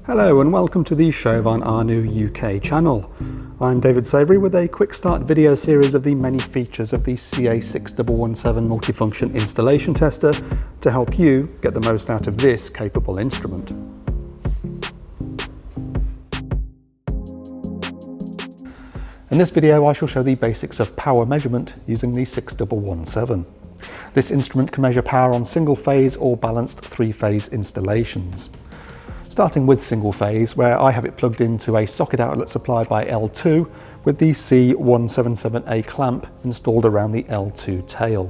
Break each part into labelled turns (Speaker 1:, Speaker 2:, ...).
Speaker 1: Hello and welcome to the Chauvin Arnoux UK channel. I'm David Savery with a quick start video series of the many features of the CA6117 multifunction installation tester to help you get the most out of this capable instrument. In this video I shall show the basics of power measurement using the 6117. This instrument can measure power on single phase or balanced three-phase installations. Starting with single phase, where I have it plugged into a socket outlet supplied by L2 with the C177A clamp installed around the L2 tail.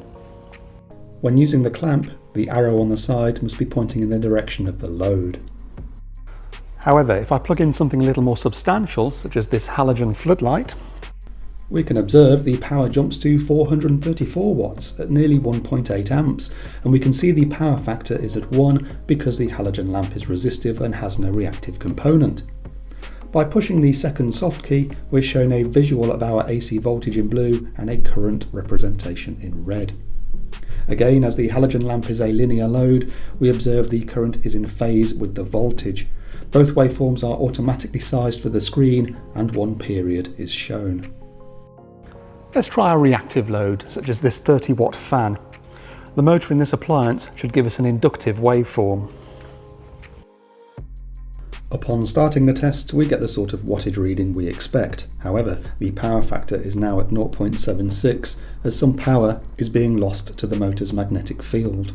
Speaker 1: When using the clamp, the arrow on the side must be pointing in the direction of the load. However, if I plug in something a little more substantial, such as this halogen floodlight, we can observe the power jumps to 434 watts at nearly 1.8 amps, and we can see the power factor is at 1 because the halogen lamp is resistive and has no reactive component. By pushing the second soft key, we're shown a visual of our AC voltage in blue and a current representation in red. Again, as the halogen lamp is a linear load, we observe the current is in phase with the voltage. Both waveforms are automatically sized for the screen and one period is shown. Let's try a reactive load, such as this 30-watt fan. The motor in this appliance should give us an inductive waveform. Upon starting the test, we get the sort of wattage reading we expect. However, the power factor is now at 0.76, as some power is being lost to the motor's magnetic field.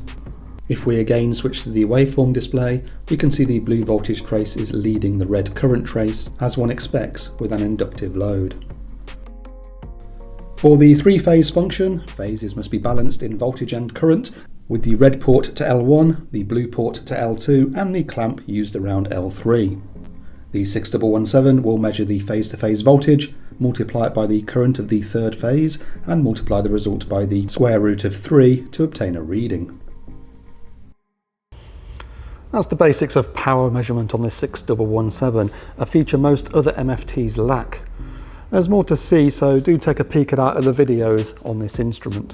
Speaker 1: If we again switch to the waveform display, we can see the blue voltage trace is leading the red current trace, as one expects with an inductive load. For the three-phase function, phases must be balanced in voltage and current, with the red port to L1, the blue port to L2 and the clamp used around L3. The 6117 will measure the phase-to-phase voltage, multiply it by the current of the third phase and multiply the result by the square root of 3 to obtain a reading. That's the basics of power measurement on this 6117, a feature most other MFTs lack. There's more to see, so do take a peek at our other videos on this instrument.